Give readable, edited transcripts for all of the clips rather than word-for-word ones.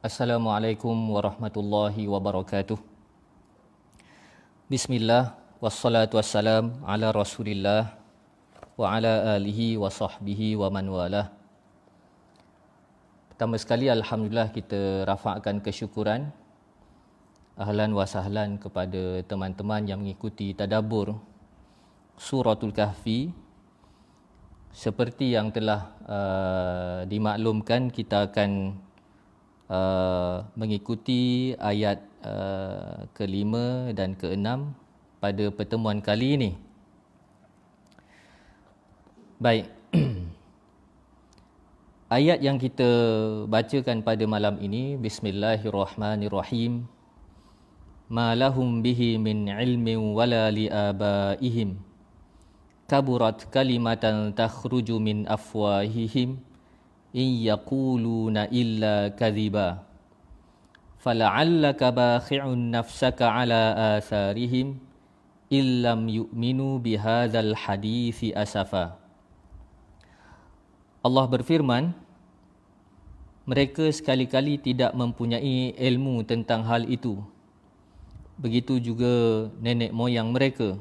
Assalamualaikum warahmatullahi wabarakatuh. Bismillah, wassalatu wassalam ala rasulillah wa ala alihi wa sahbihi wa man walah. Pertama sekali, Alhamdulillah, kita rafakkan kesyukuran, ahlan wa sahlan kepada teman-teman yang mengikuti tadabbur Suratul Kahfi. Seperti yang telah dimaklumkan, kita akan mengikuti ayat ke-5 dan ke-6 pada pertemuan kali ini. Baik. Ayat yang kita bacakan pada malam ini, Bismillahirrahmanirrahim. Ma lahum bihi min ilmin wala liabaihim kaburat kalimatan takhruju min afwahihim in yaquluna illa kadhiba fala'allaka bakhi'un nafsaka ala atharihim illam yu'minu bihadzal hadithi asafa. Allah berfirman, mereka sekali-kali tidak mempunyai ilmu tentang hal itu. Begitu juga nenek moyang mereka.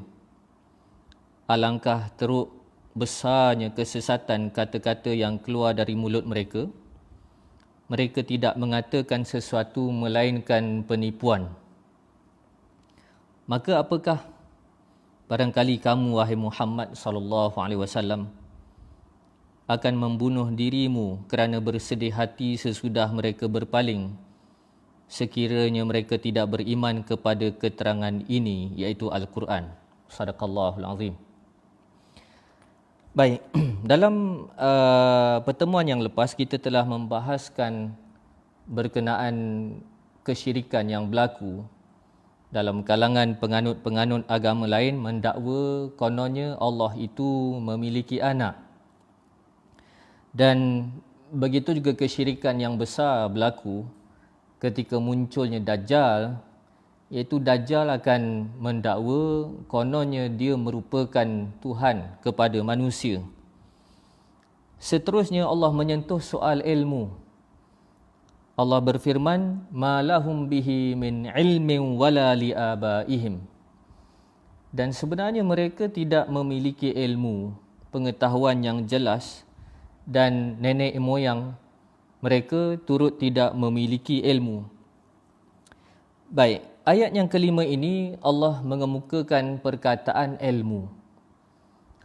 Alangkah teruk besarnya kesesatan kata-kata yang keluar dari mulut mereka. Mereka tidak mengatakan sesuatu melainkan penipuan. Maka apakah barangkali kamu, wahai Muhammad sallallahu alaihi wasallam, akan membunuh dirimu kerana bersedih hati sesudah mereka berpaling, sekiranya mereka tidak beriman kepada keterangan ini, iaitu Al-Quran. Sadaqallahul azim. Baik, dalam pertemuan yang lepas kita telah membahaskan berkenaan kesyirikan yang berlaku dalam kalangan penganut-penganut agama lain, mendakwa kononnya Allah itu memiliki anak. Dan begitu juga kesyirikan yang besar berlaku ketika munculnya Dajjal, iaitu Dajjal akan mendakwa kononnya dia merupakan Tuhan kepada manusia. Seterusnya Allah menyentuh soal ilmu. Allah berfirman, ma lahum bihi min ilmin wala liabaihim. Dan sebenarnya mereka tidak memiliki ilmu, pengetahuan yang jelas, dan nenek moyang mereka turut tidak memiliki ilmu. Baik, ayat yang kelima ini Allah mengemukakan perkataan ilmu.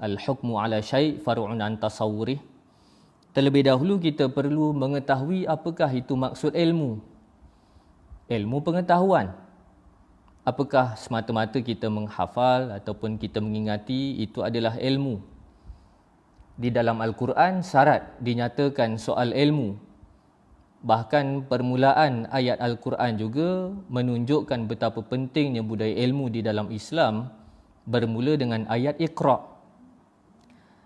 Al-hukmu ala syai' far'un an tasawwurih. Terlebih dahulu kita perlu mengetahui apakah itu maksud ilmu. Ilmu pengetahuan. Apakah semata-mata kita menghafal ataupun kita mengingati, itu adalah ilmu. Di dalam Al-Quran syarat dinyatakan soal ilmu. Bahkan permulaan ayat Al-Quran juga menunjukkan betapa pentingnya budaya ilmu di dalam Islam, bermula dengan ayat Iqra'.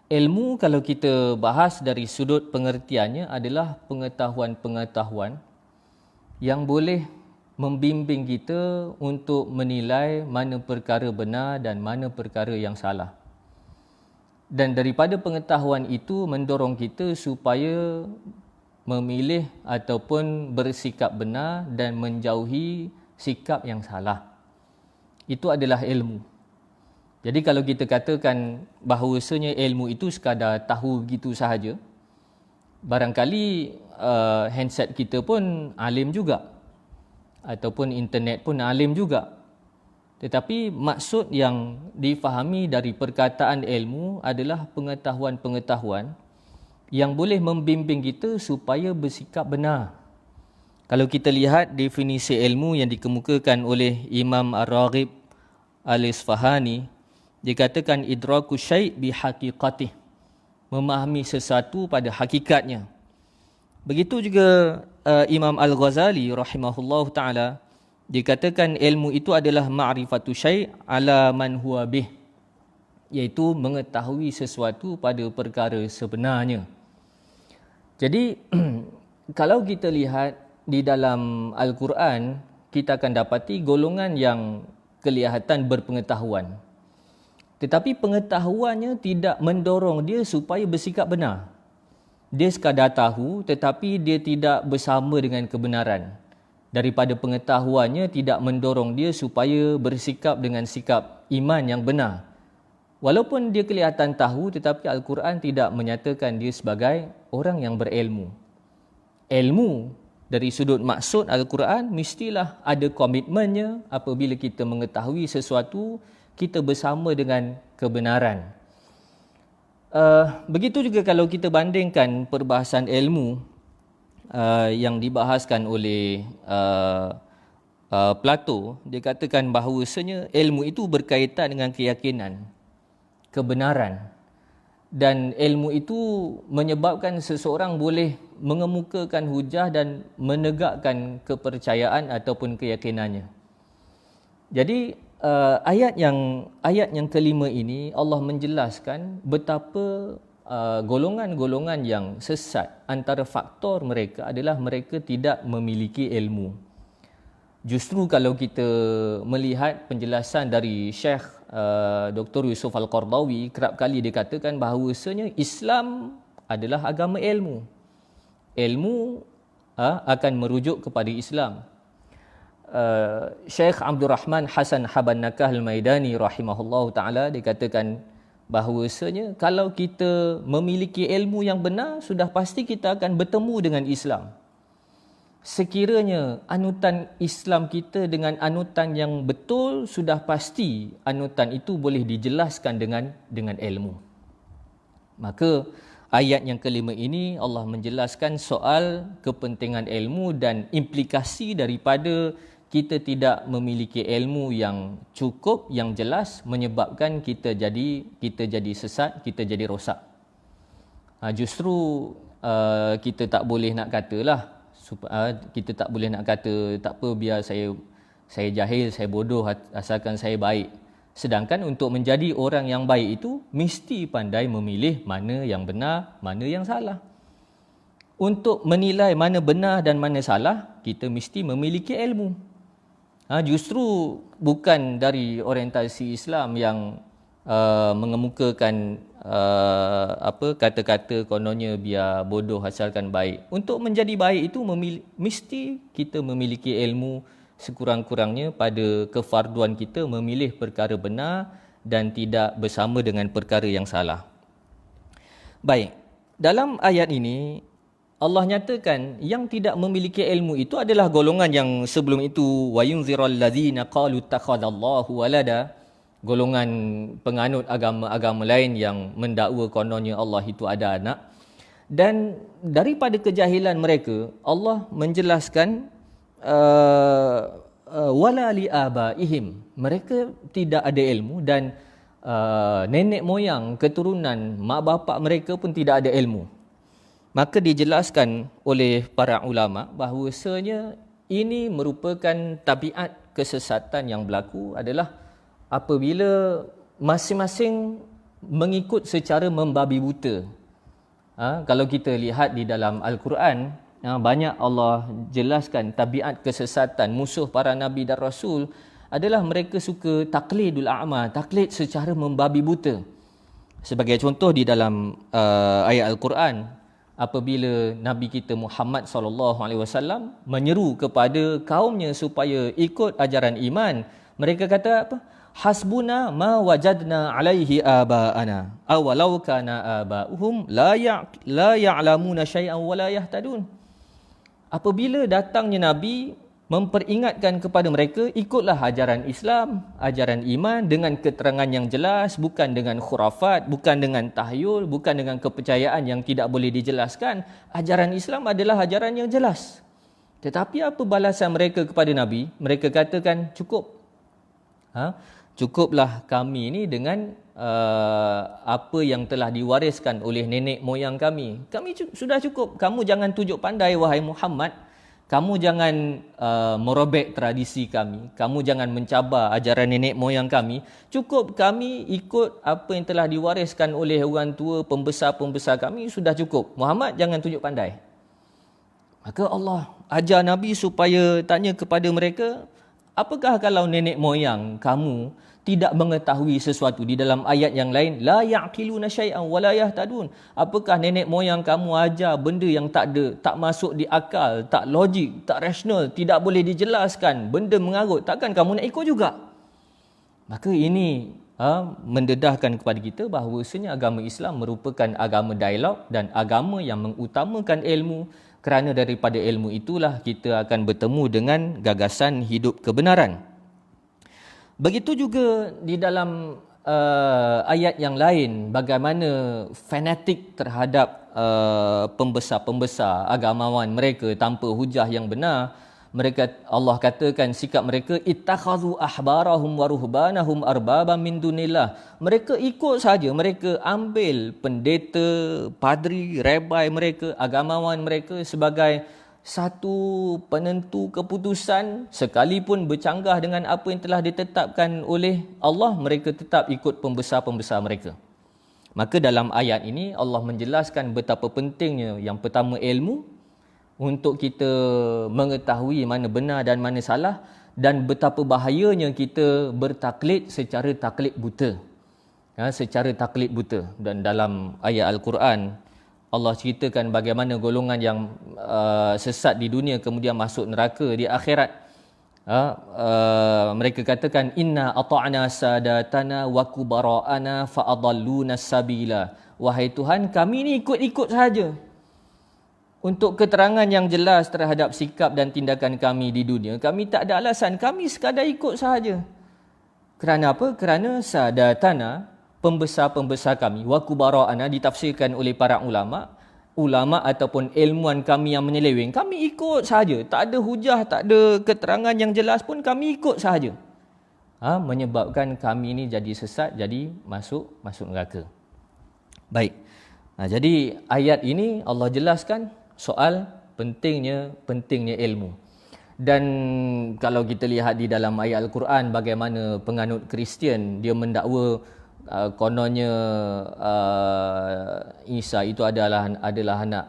Ilmu, kalau kita bahas dari sudut pengertiannya, adalah pengetahuan-pengetahuan yang boleh membimbing kita untuk menilai mana perkara benar dan mana perkara yang salah. Dan daripada pengetahuan itu mendorong kita supaya memilih ataupun bersikap benar dan menjauhi sikap yang salah. Itu adalah ilmu. Jadi kalau kita katakan bahawasanya ilmu itu sekadar tahu begitu sahaja, barangkali handset kita pun alim juga, ataupun internet pun alim juga. Tetapi maksud yang difahami dari perkataan ilmu adalah pengetahuan-pengetahuan yang boleh membimbing kita supaya bersikap benar. Kalau kita lihat definisi ilmu yang dikemukakan oleh Imam Ar-Raghib Al-Isfahani, dikatakan idraku syai' bihaqiqatih, memahami sesuatu pada hakikatnya. Begitu juga Imam Al-Ghazali rahimahullah ta'ala, dikatakan ilmu itu adalah ma'rifatu syai' ala man huwa bih, iaitu mengetahui sesuatu pada perkara sebenarnya. Jadi kalau kita lihat di dalam Al-Quran, kita akan dapati golongan yang kelihatan berpengetahuan. Tetapi pengetahuannya tidak mendorong dia supaya bersikap benar. Dia sekadar tahu tetapi dia tidak bersama dengan kebenaran. Daripada pengetahuannya tidak mendorong dia supaya bersikap dengan sikap iman yang benar. Walaupun dia kelihatan tahu tetapi Al-Quran tidak menyatakan dia sebagai orang yang berilmu. Ilmu dari sudut maksud Al-Quran mestilah ada komitmennya apabila kita mengetahui sesuatu, kita bersama dengan kebenaran. Begitu juga kalau kita bandingkan perbahasan ilmu yang dibahaskan oleh Plato, dia katakan bahawasanya ilmu itu berkaitan dengan keyakinan, kebenaran, dan ilmu itu menyebabkan seseorang boleh mengemukakan hujah dan menegakkan kepercayaan ataupun keyakinannya. Jadi ayat yang kelima ini Allah menjelaskan betapa golongan-golongan yang sesat, antara faktor mereka adalah mereka tidak memiliki ilmu. Justru kalau kita melihat penjelasan dari Syekh Dr. Yusuf Al-Qardawi, kerap kali dia katakan bahawasanya Islam adalah agama ilmu. Ilmu akan merujuk kepada Islam. Syekh Abdul Rahman Hasan Haban Nakah Al-Maidani rahimahullah ta'ala, dia katakan bahawasanya kalau kita memiliki ilmu yang benar, sudah pasti kita akan bertemu dengan Islam. Sekiranya anutan Islam kita dengan anutan yang betul, sudah pasti anutan itu boleh dijelaskan dengan ilmu. Maka ayat yang kelima ini Allah menjelaskan soal kepentingan ilmu dan implikasi daripada kita tidak memiliki ilmu yang cukup, yang jelas, menyebabkan kita jadi sesat, kita jadi rosak. Justru kita tak boleh nak katalah, kita tak boleh nak kata tak apa, biar saya jahil, saya bodoh, asalkan saya baik. Sedangkan untuk menjadi orang yang baik itu mesti pandai memilih mana yang benar, mana yang salah. Untuk menilai mana benar dan mana salah, kita mesti memiliki ilmu. Justru bukan dari orientasi Islam yang mengemukakan kata-kata kononnya biar bodoh asalkan baik. Untuk menjadi baik itu mesti kita memiliki ilmu sekurang-kurangnya pada kefarduan kita memilih perkara benar dan tidak bersama dengan perkara yang salah. Baik, dalam ayat ini Allah nyatakan yang tidak memiliki ilmu itu adalah golongan yang sebelum itu, wa yunziral ladzina qalu takhadallahu walada, golongan penganut agama-agama lain yang mendakwa kononnya Allah itu ada anak. Dan daripada kejahilan mereka, Allah menjelaskan wala li abaihim, mereka tidak ada ilmu, dan nenek moyang, keturunan, mak bapak mereka pun tidak ada ilmu. Maka dijelaskan oleh para ulama bahawasanya ini merupakan tabiat kesesatan yang berlaku adalah apabila masing-masing mengikut secara membabi buta. Kalau kita lihat di dalam Al-Quran, banyak Allah jelaskan tabiat kesesatan musuh para Nabi dan Rasul adalah mereka suka taklidul a'ma, taklid secara membabi buta. Sebagai contoh di dalam ayat Al-Quran, apabila Nabi kita Muhammad SAW menyeru kepada kaumnya supaya ikut ajaran iman, mereka kata apa? Hasbuna ma wajadna alaihi aba'ana awalau kana aba'uhum la ya'lamuna syai'an wa la yahtadun. Apabila datangnya Nabi memperingatkan kepada mereka, ikutlah ajaran Islam, ajaran iman dengan keterangan yang jelas, bukan dengan khurafat, bukan dengan tahyul, bukan dengan kepercayaan yang tidak boleh dijelaskan. Ajaran Islam adalah ajaran yang jelas. Tetapi apa balasan mereka kepada Nabi? Mereka katakan cukup. Cukuplah kami ini dengan apa yang telah diwariskan oleh nenek moyang kami. Kami sudah cukup. Kamu jangan tunjuk pandai wahai Muhammad. Kamu jangan merobek tradisi kami. Kamu jangan mencabar ajaran nenek moyang kami. Cukup kami ikut apa yang telah diwariskan oleh orang tua, pembesar-pembesar kami, sudah cukup. Muhammad jangan tunjuk pandai. Maka Allah ajar Nabi supaya tanya kepada mereka, apakah kalau nenek moyang kamu tidak mengetahui sesuatu. Di dalam ayat yang lain, la ya'qiluna syai'an wa la yahtadun. Apakah nenek moyang kamu ajar benda yang tak masuk di akal, tak logik, tak rasional, tidak boleh dijelaskan, benda mengarut, takkan kamu nak ikut juga? Maka ini mendedahkan kepada kita bahawasanya agama Islam merupakan agama dialog dan agama yang mengutamakan ilmu, kerana daripada ilmu itulah kita akan bertemu dengan gagasan hidup kebenaran. Begitu juga di dalam ayat yang lain, bagaimana fanatik terhadap pembesar-pembesar agamawan mereka tanpa hujah yang benar. Allah katakan sikap mereka, ittakhadhu ahbarahum wa ruhbanahum arbaban min dunillah. Mereka ikut saja, mereka ambil pendeta, padri, rabai mereka, agamawan mereka sebagai satu penentu keputusan, sekalipun bercanggah dengan apa yang telah ditetapkan oleh Allah, mereka tetap ikut pembesar-pembesar mereka. Maka dalam ayat ini Allah menjelaskan betapa pentingnya yang pertama ilmu untuk kita mengetahui mana benar dan mana salah, dan betapa bahayanya kita bertaklid secara taklid buta. Secara taklid buta. Dan dalam ayat Al-Quran Allah ceritakan bagaimana golongan yang sesat di dunia kemudian masuk neraka di akhirat. Mereka katakan, inna ata'na sadatana wa kubara'ana fa'adalluna sabila. Wahai Tuhan, kami ni ikut-ikut sahaja. Untuk keterangan yang jelas terhadap sikap dan tindakan kami di dunia, kami tak ada alasan, kami sekadar ikut sahaja. Kerana apa? Kerana sadatana, pembesar-pembesar kami, wa kubara'ana ditafsirkan oleh para ulama ataupun ilmuwan kami yang menyeleweng, kami ikut sahaja, tak ada hujah, tak ada keterangan yang jelas pun kami ikut sahaja. Menyebabkan kami ini jadi sesat, jadi masuk neraka. Baik. Jadi ayat ini Allah jelaskan soal pentingnya ilmu. Dan kalau kita lihat di dalam ayat Al-Quran bagaimana penganut Kristian dia mendakwa kononnya Isa itu adalah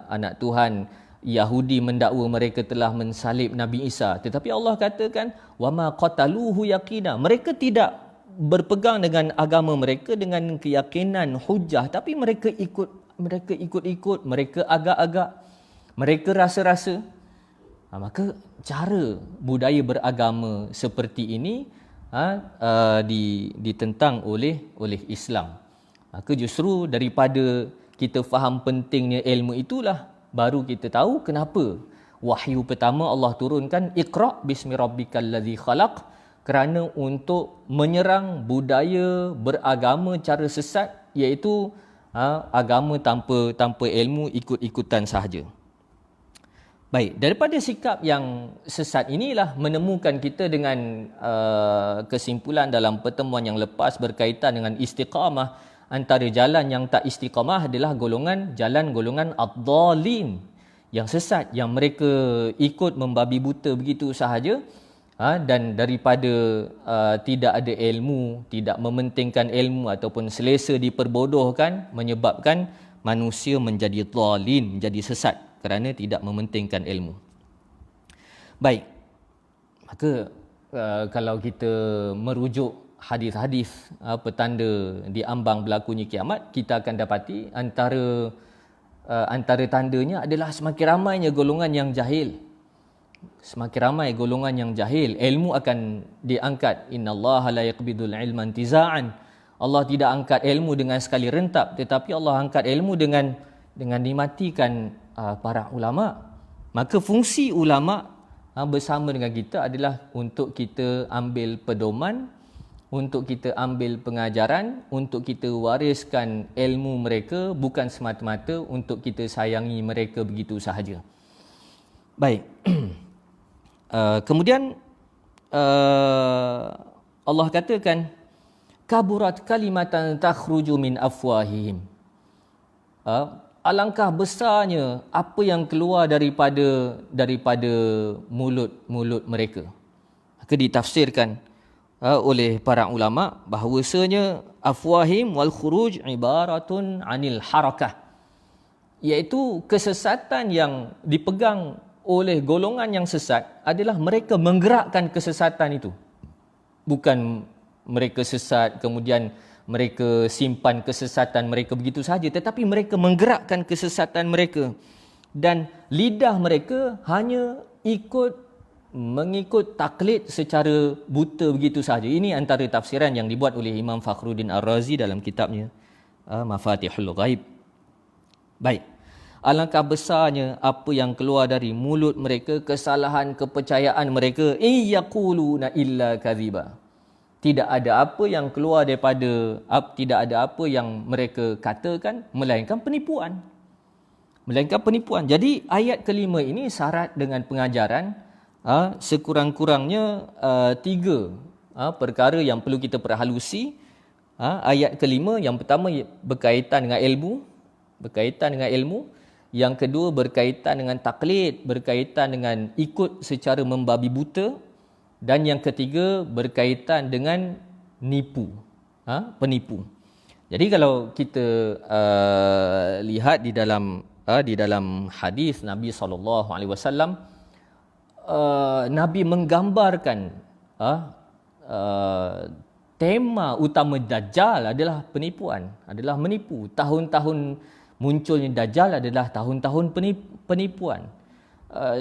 anak Tuhan. Yahudi mendakwa mereka telah mensalib Nabi Isa, tetapi Allah katakan wama qataluhu yaqina, mereka tidak berpegang dengan agama mereka dengan keyakinan hujah, tapi mereka ikut, mereka agak-agak, mereka rasa-rasa. Maka cara budaya beragama seperti ini ditentang oleh Islam. Maka justru daripada kita faham pentingnya ilmu itulah baru kita tahu kenapa wahyu pertama Allah turunkan Iqra bismi rabbikal ladzi khalaq, kerana untuk menyerang budaya beragama cara sesat, iaitu agama tanpa ilmu, ikut-ikutan sahaja. Baik, daripada sikap yang sesat inilah menemukan kita dengan kesimpulan dalam pertemuan yang lepas berkaitan dengan istiqamah. Antara jalan yang tak istiqamah adalah golongan ad-dhalin, yang sesat, yang mereka ikut membabi buta begitu sahaja, dan daripada tidak ada ilmu, tidak mementingkan ilmu ataupun selesa diperbodohkan, menyebabkan manusia menjadi dhalin, menjadi sesat kerana tidak mementingkan ilmu. Baik, maka kalau kita merujuk hadis-hadis petanda di ambang berlakunya kiamat, kita akan dapati antara tandanya adalah semakin ramainya golongan yang jahil. Semakin ramai golongan yang jahil, ilmu akan diangkat. Innallaha la yaqbidul ilma intiza'an. Allah tidak angkat ilmu dengan sekali rentap, tetapi Allah angkat ilmu dengan dimatikan para ulama. Maka fungsi ulama bersama dengan kita adalah untuk kita ambil pedoman, untuk kita ambil pengajaran, untuk kita wariskan ilmu mereka, bukan semata-mata untuk kita sayangi mereka begitu sahaja. Baik. Kemudian Allah katakan kaburat kalimatan takhruju min afwahihim. Alangkah besarnya apa yang keluar daripada mulut mereka. Maka ditafsirkan oleh para ulama bahawasanya afwahim wal khuruj ibaratun anil harakah, iaitu kesesatan yang dipegang oleh golongan yang sesat adalah mereka menggerakkan kesesatan itu, bukan mereka sesat, kemudian mereka simpan kesesatan mereka begitu saja, tetapi mereka menggerakkan kesesatan mereka dan lidah mereka hanya mengikut taklid secara buta begitu saja. Ini antara tafsiran yang dibuat oleh Imam Fakhruddin Ar-Razi dalam kitabnya Mafatihul Ghaib. Baik. Alangkah besarnya apa yang keluar dari mulut mereka, kesalahan kepercayaan mereka. Yaquluna illa kadhiba. Tidak ada apa yang keluar daripada, tidak ada apa yang mereka katakan melainkan penipuan. Jadi ayat kelima ini syarat dengan pengajaran sekurang-kurangnya 3 perkara yang perlu kita perhalusi. Ayat kelima, yang pertama berkaitan dengan ilmu, yang kedua berkaitan dengan taklid, berkaitan dengan ikut secara membabi buta, dan yang ketiga berkaitan dengan penipu. Jadi kalau kita lihat di dalam hadis Nabi SAW, Nabi menggambarkan tema utama Dajjal adalah menipu. Tahun-tahun munculnya Dajjal adalah tahun-tahun penipuan.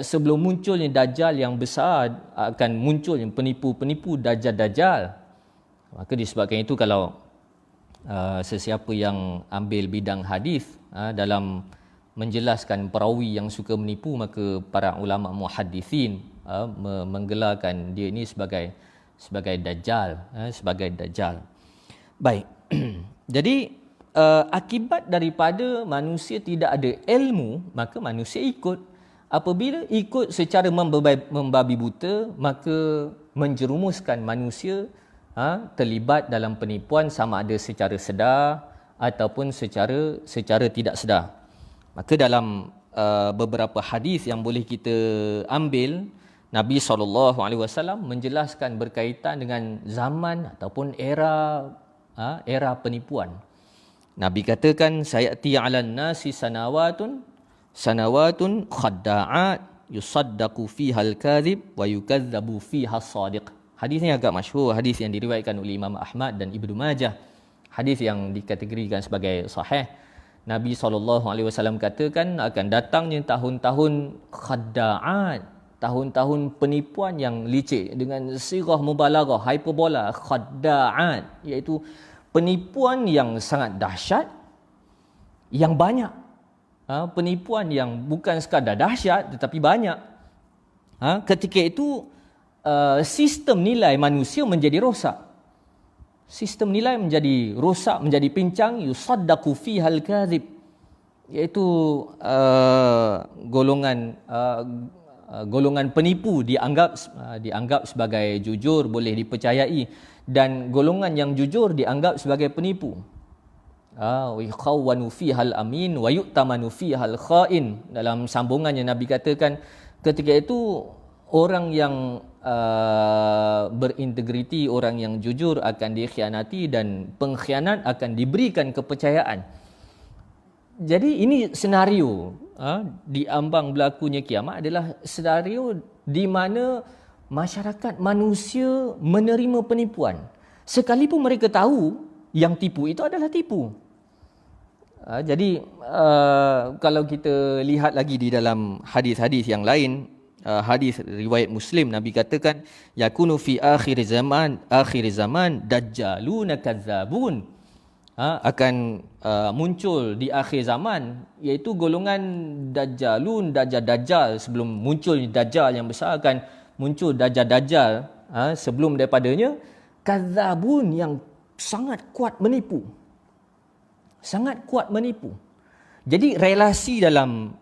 Sebelum munculnya Dajjal yang besar, akan munculnya penipu-penipu Dajjal. Maka disebabkan itu, kalau sesiapa yang ambil bidang hadis dalam menjelaskan perawi yang suka menipu, maka para ulama muhaddisin menggelarkan dia ini sebagai Dajjal. Baik. Jadi akibat daripada manusia tidak ada ilmu, maka manusia ikut. Apabila ikut secara membabi buta, maka menjerumuskan manusia terlibat dalam penipuan, sama ada secara sedar ataupun secara tidak sedar. Maka dalam beberapa hadis yang boleh kita ambil, Nabi SAW menjelaskan berkaitan dengan zaman ataupun era penipuan. Nabi katakan, sayati 'alan nasi sanawatun khadda'at yusaddaqu fiha al-kadhib wa yukazzabu fiha as-sadiq. Hadis ini agak masyhur, hadis yang diriwayatkan oleh Imam Ahmad dan Ibnu Majah. Hadis yang dikategorikan sebagai sahih. Nabi SAW katakan akan datangnya tahun-tahun khadda'at, tahun-tahun penipuan yang licik, dengan sirah mubalaghah, hyperbola, khadda'at, iaitu penipuan yang sangat dahsyat, yang banyak. Penipuan yang bukan sekadar dahsyat tetapi banyak. Ketika itu sistem nilai manusia menjadi rosak. Sistem nilai menjadi rosak, menjadi pincang. Yusaddaqu fihal kadhib, iaitu golongan penipu dianggap sebagai jujur, boleh dipercayai, dan golongan yang jujur dianggap sebagai penipu. Wa yukhawwanu fihal amin wa yu'tamanu fihal kha'in. Dalam sambungannya Nabi katakan, ketika itu orang yang berintegriti, orang yang jujur akan dikhianati, dan pengkhianat akan diberikan kepercayaan. Jadi ini senario di ambang berlakunya kiamat adalah senario di mana masyarakat manusia menerima penipuan, sekalipun mereka tahu yang tipu itu adalah tipu. Jadi kalau kita lihat lagi di dalam hadis-hadis yang lain, hadis riwayat Muslim, Nabi katakan, yakunu fi akhir zaman dajjaluna kadzabun. Akan muncul di akhir zaman, iaitu golongan dajjalun, dajjal. Sebelum muncul dajjal yang besar, akan muncul dajjal sebelum daripadanya, kadzabun, yang sangat kuat menipu. Jadi relasi dalam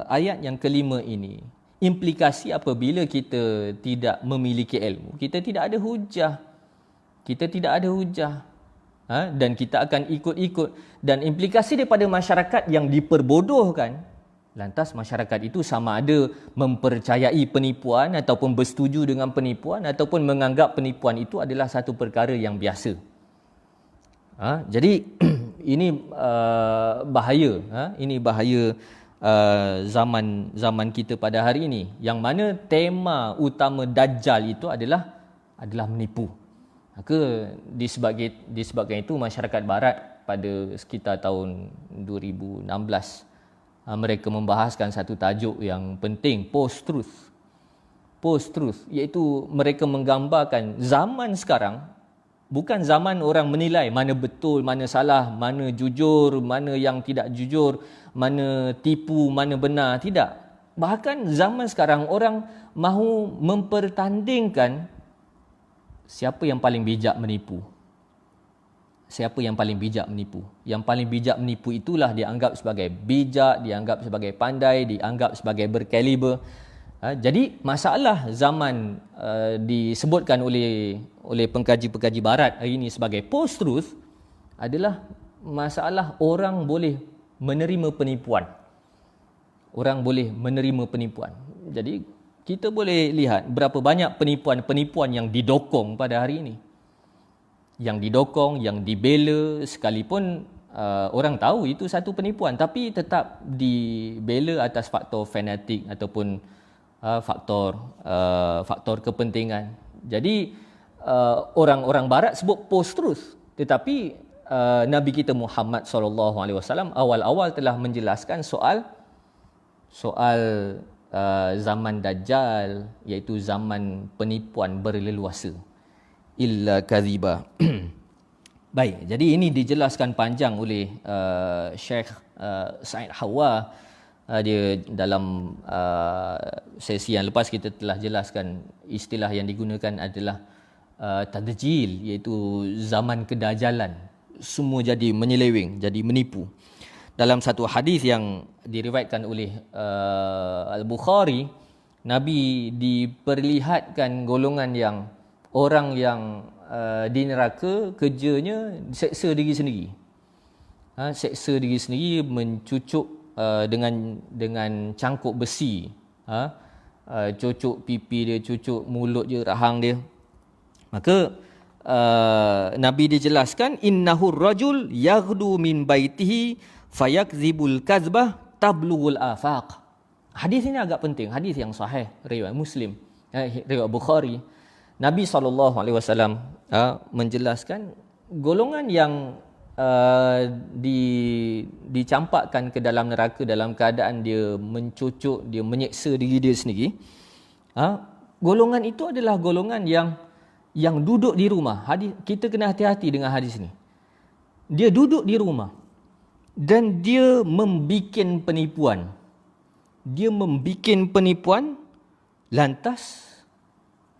ayat yang kelima ini, implikasi apabila kita tidak memiliki ilmu, kita tidak ada hujah, dan kita akan ikut-ikut, dan implikasi daripada masyarakat yang diperbodohkan, lantas masyarakat itu sama ada mempercayai penipuan ataupun bersetuju dengan penipuan, ataupun menganggap penipuan itu adalah satu perkara yang biasa. Jadi ini bahaya. Ini bahaya zaman kita pada hari ini, yang mana tema utama Dajjal itu adalah menipu. Maka disebabkan itu masyarakat barat pada sekitar tahun 2016 mereka membahaskan satu tajuk yang penting, post-truth. Post-truth, iaitu mereka menggambarkan zaman sekarang bukan zaman orang menilai mana betul, mana salah, mana jujur, mana yang tidak jujur, mana tipu, mana benar. Tidak. Bahkan zaman sekarang orang mahu mempertandingkan siapa yang paling bijak menipu. Siapa yang paling bijak menipu. Yang paling bijak menipu itulah dianggap sebagai bijak, dianggap sebagai pandai, dianggap sebagai berkaliber. Jadi masalah zaman disebutkan oleh pengkaji-pengkaji barat hari ini sebagai post-truth adalah masalah orang boleh menerima penipuan. Orang boleh menerima penipuan. Jadi kita boleh lihat berapa banyak penipuan-penipuan yang didokong pada hari ini. Yang didokong, yang dibela, sekalipun orang tahu itu satu penipuan, tapi tetap dibela atas faktor fanatik ataupun faktor kepentingan. Jadi orang-orang barat sebut post-truth, tetapi Nabi kita Muhammad SAW awal-awal telah menjelaskan soal zaman Dajjal, iaitu zaman penipuan berleluasa. Illa kadhiba. Baik, jadi ini dijelaskan panjang oleh Syekh Said Hawa. Dia dalam sesi yang lepas kita telah jelaskan istilah yang digunakan adalah tadjil, iaitu zaman kedajalan. Semua jadi menyeleweng, jadi menipu. Dalam satu hadis yang diriwayatkan oleh Al-Bukhari, Nabi diperlihatkan golongan yang orang yang di neraka kerjanya seksa diri sendiri. Seksa diri sendiri, mencucuk dengan cangkuk besi. Cucuk pipi dia, cucuk mulut dia, rahang dia. Maka Nabi dijelaskan, innahur rajul yaghdu min baitihi fayakzibul kazbah tablughul afaq. Hadis ini agak penting, hadis yang sahih riwayat Muslim, riwayat Bukhari. Nabi SAW menjelaskan golongan yang dicampakkan ke dalam neraka dalam keadaan dia mencucuk, dia menyeksa diri dia sendiri. Golongan itu adalah golongan yang duduk di rumah. Kita kena hati-hati dengan hadis ini. Dia duduk di rumah dan dia membikin penipuan. Dia membikin penipuan, lantas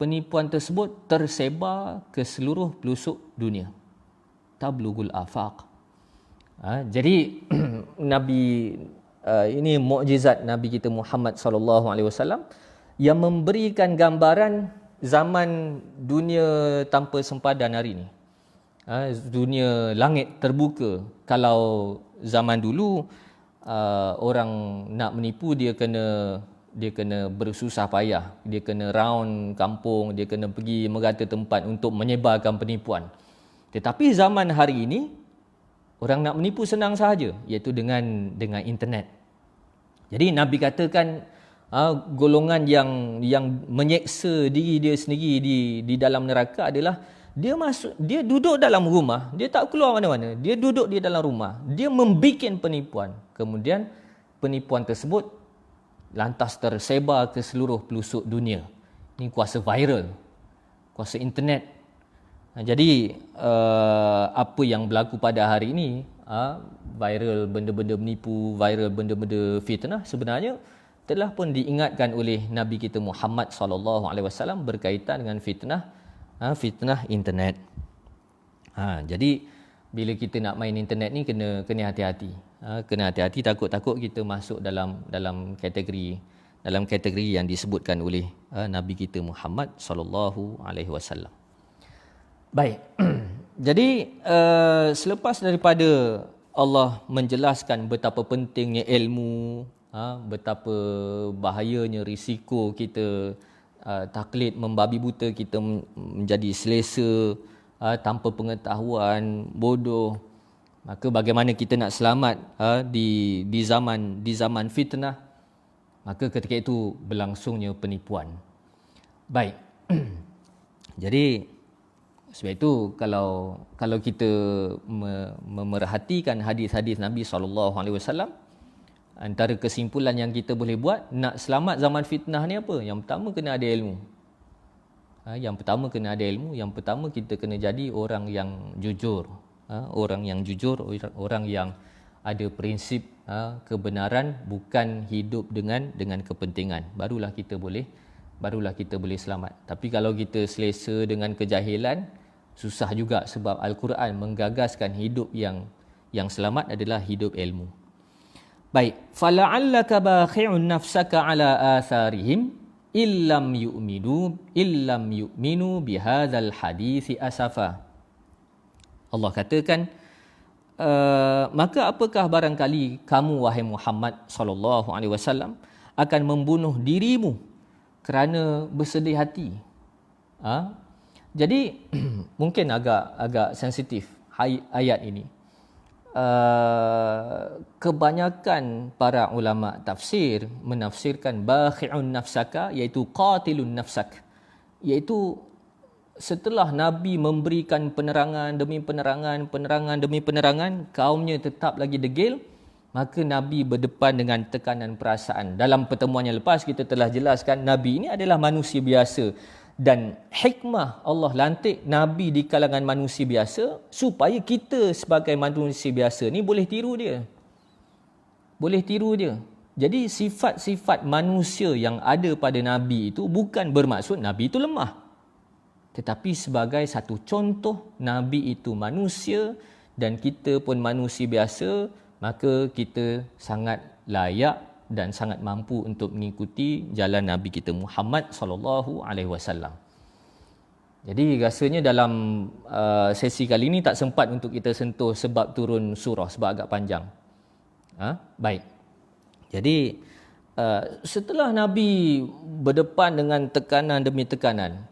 penipuan tersebut tersebar ke seluruh pelosok dunia. Tablughul afaq. Jadi Nabi ini mukjizat Nabi kita Muhammad SAW yang memberikan gambaran zaman dunia tanpa sempadan hari ini. Dunia langit terbuka. Kalau zaman dulu orang nak menipu, dia kena bersusah payah, dia kena round kampung, dia kena pergi merata tempat untuk menyebarkan penipuan. Tetapi zaman hari ini orang nak menipu senang sahaja, iaitu dengan internet. Jadi Nabi katakan golongan yang menyeksa diri dia sendiri di dalam neraka adalah dia duduk dalam rumah, dia tak keluar mana-mana, dia duduk di dalam rumah, dia membikin penipuan, kemudian penipuan tersebut lantas tersebar ke seluruh pelosok dunia. Ini kuasa viral, kuasa internet. Jadi apa yang berlaku pada hari ini, viral benda-benda menipu, viral benda-benda fitnah, sebenarnya telah pun diingatkan oleh Nabi kita Muhammad SAW berkaitan dengan fitnah internet. Jadi bila kita nak main internet ni kena hati-hati. Kena hati-hati, takut kita masuk dalam kategori yang disebutkan oleh Nabi kita Muhammad SAW. Baik. Jadi selepas daripada Allah menjelaskan betapa pentingnya ilmu, betapa bahayanya risiko kita taklid membabi buta, kita menjadi selesa tanpa pengetahuan, bodoh. Maka bagaimana kita nak selamat di zaman fitnah? Maka ketika itu berlangsungnya penipuan. Baik. Jadi Sebab itu kalau kita memerhatikan hadis-hadis Nabi SAW, antara kesimpulan yang kita boleh buat, nak selamat zaman fitnah ni apa? Yang pertama kena ada ilmu. Yang pertama kena ada ilmu. Yang pertama kita kena jadi orang yang jujur. Orang yang jujur, orang yang ada prinsip kebenaran, bukan hidup dengan kepentingan. Barulah kita boleh selamat. Tapi kalau kita selesa dengan kejahilan, susah juga, sebab Al-Quran menggagaskan hidup yang selamat adalah hidup ilmu. Baik, fala'allaka bakhi'un nafsaka ala atharihim illam yu'minu bihadzal hadisi asafa. Allah katakan, maka apakah barangkali kamu wahai Muhammad sallallahu alaihi wasallam akan membunuh dirimu kerana bersedih hati. Jadi mungkin agak sensitif ayat ini. Kebanyakan para ulama tafsir menafsirkan bakhi'un nafsaka iaitu qatilun nafsak, iaitu setelah Nabi memberikan penerangan demi penerangan, kaumnya tetap lagi degil, maka Nabi berdepan dengan tekanan perasaan. Dalam pertemuan yang lepas kita telah jelaskan Nabi ini adalah manusia biasa, dan hikmah Allah lantik Nabi di kalangan manusia biasa supaya kita sebagai manusia biasa ni boleh tiru dia. Jadi sifat-sifat manusia yang ada pada Nabi itu bukan bermaksud Nabi itu lemah, tetapi sebagai satu contoh Nabi itu manusia dan kita pun manusia biasa, maka kita sangat layak dan sangat mampu untuk mengikuti jalan Nabi kita Muhammad sallallahu alaihi wasallam. Jadi rasanya dalam sesi kali ini tak sempat untuk kita sentuh sebab turun surah, sebab agak panjang. Baik. Jadi setelah Nabi berdepan dengan tekanan demi tekanan,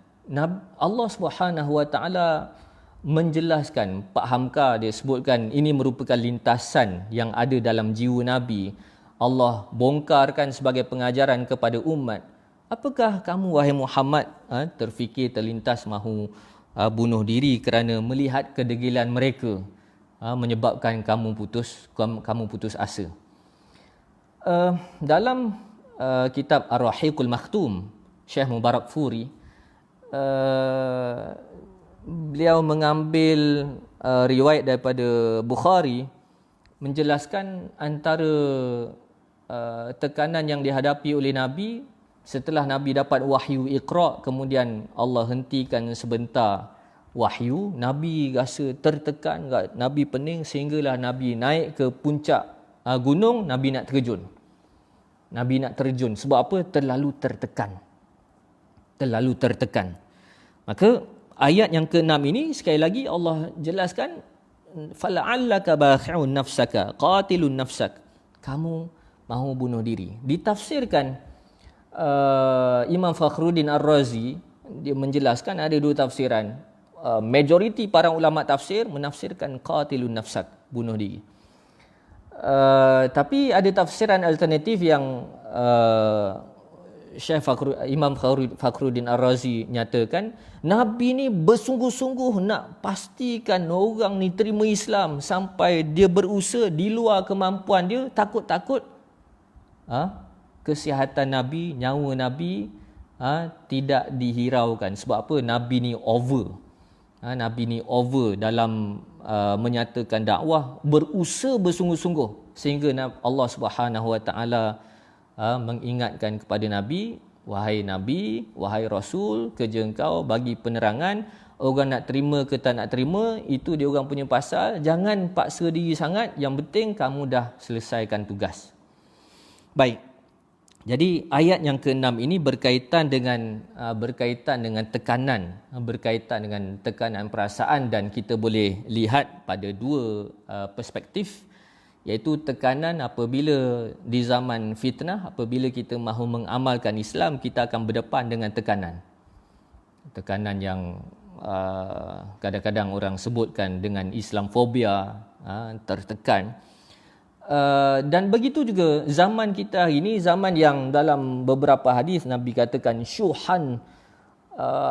Allah Subhanahu Wa Taala menjelaskan, Pak Hamka dia sebutkan ini merupakan lintasan yang ada dalam jiwa Nabi. Allah bongkarkan sebagai pengajaran kepada umat. Apakah kamu wahai Muhammad terfikir terlintas mahu bunuh diri kerana melihat kedegilan mereka, menyebabkan kamu putus asa. Dalam kitab Ar-Rahiqul Makhtum, Syekh Mubarak Furi, beliau mengambil riwayat daripada Bukhari menjelaskan antara tekanan yang dihadapi oleh Nabi setelah Nabi dapat wahyu Iqra, kemudian Allah hentikan sebentar wahyu, Nabi rasa tertekan, Nabi pening, sehinggalah Nabi naik ke puncak gunung, Nabi nak terjun. Sebab apa? Terlalu tertekan. Maka ayat yang ke-6 ini sekali lagi Allah jelaskan, fala'allaka bakhi'un nafsaka qatilun nafsak, kamu mahu bunuh diri. Ditafsirkan Imam Fakhruddin Ar-Razi, dia menjelaskan ada dua tafsiran. Majoriti para ulama tafsir menafsirkan qatilun nafsak, bunuh diri. Tapi ada tafsiran alternatif yang Imam Fakhruddin Ar-Razi nyatakan, Nabi ni bersungguh-sungguh nak pastikan orang ni terima Islam sampai dia berusaha di luar kemampuan dia, takut-takut kesihatan Nabi, nyawa Nabi tidak dihiraukan. Sebab apa? Nabi ni over dalam menyatakan dakwah, berusaha bersungguh-sungguh, sehingga Allah Subhanahu Wa Taala mengingatkan kepada Nabi, wahai Rasul, kerja engkau bagi penerangan. Orang nak terima ke tak nak terima, itu dia orang punya pasal. Jangan paksa diri sangat, yang penting kamu dah selesaikan tugas. Baik. Jadi ayat yang ke-6 ini berkaitan dengan tekanan, berkaitan dengan tekanan perasaan, dan kita boleh lihat pada dua perspektif, iaitu tekanan apabila di zaman fitnah, apabila kita mahu mengamalkan Islam, kita akan berdepan dengan tekanan yang kadang-kadang orang sebutkan dengan Islamfobia, tertekan. Dan begitu juga zaman kita hari ini, zaman yang dalam beberapa hadis Nabi katakan syuhan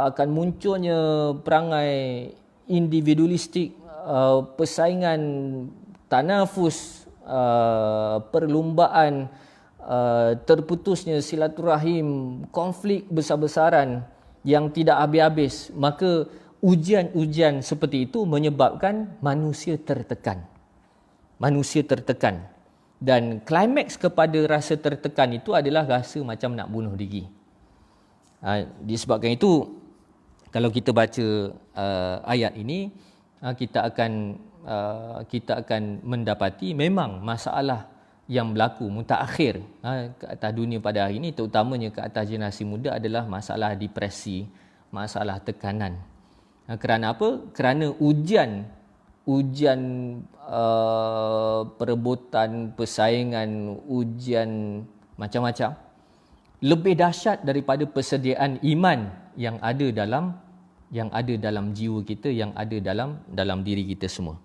akan munculnya perangai individualistik, persaingan, tanafus, perlumbaan, terputusnya silaturahim, konflik besar-besaran yang tidak habis-habis, maka ujian-ujian seperti itu menyebabkan manusia tertekan. Manusia tertekan. Dan klimaks kepada rasa tertekan itu adalah rasa macam nak bunuh diri. Disebabkan itu, kalau kita baca ayat ini, kita akan mendapati memang masalah yang berlaku mutaakhir ke atas dunia pada hari ini, terutamanya ke atas generasi muda, adalah masalah depresi, masalah tekanan. Kerana apa? Kerana ujian perebutan, persaingan, ujian macam-macam lebih dahsyat daripada persediaan iman yang ada dalam jiwa kita, yang ada dalam diri kita semua.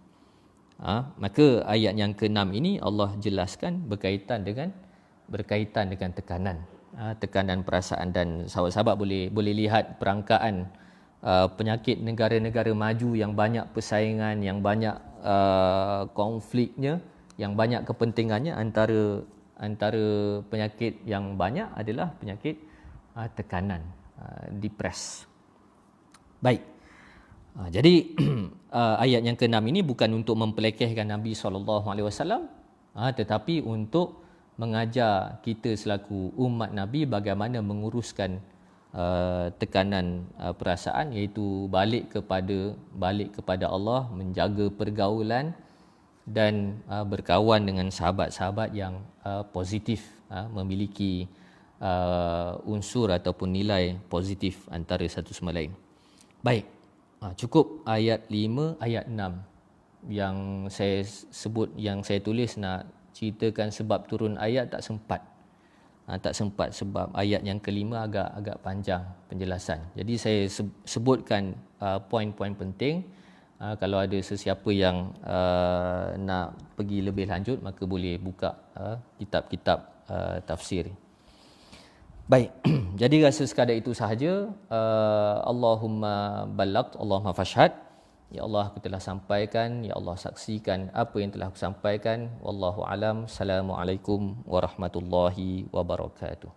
Maka ayat yang ke-6 ini Allah jelaskan berkaitan dengan tekanan perasaan. Dan sahabat-sahabat boleh lihat perangkaan penyakit negara-negara maju yang banyak persaingan, yang banyak konfliknya, yang banyak kepentingannya. Antara penyakit yang banyak adalah penyakit tekanan, depres. Baik. Jadi ayat yang ke-6 ini bukan untuk mempelekehkan Nabi SAW, tetapi untuk mengajar kita selaku umat Nabi bagaimana menguruskan tekanan perasaan, iaitu balik kepada Allah, menjaga pergaulan dan berkawan dengan sahabat-sahabat yang positif, memiliki unsur ataupun nilai positif antara satu sama lain. Baik, cukup ayat 5, ayat 6 yang saya sebut, yang saya tulis nak ceritakan sebab turun ayat tak sempat sebab ayat yang kelima agak panjang penjelasan. Jadi saya sebutkan poin-poin penting. Kalau ada sesiapa yang nak pergi lebih lanjut, maka boleh buka kitab-kitab tafsir. Baik, jadi rasa sekadar itu sahaja. Allahumma ballagh, Allahumma fashhad. Ya Allah, aku telah sampaikan. Ya Allah, saksikan apa yang telah aku sampaikan. Wallahu alam. Assalamualaikum warahmatullahi wabarakatuh.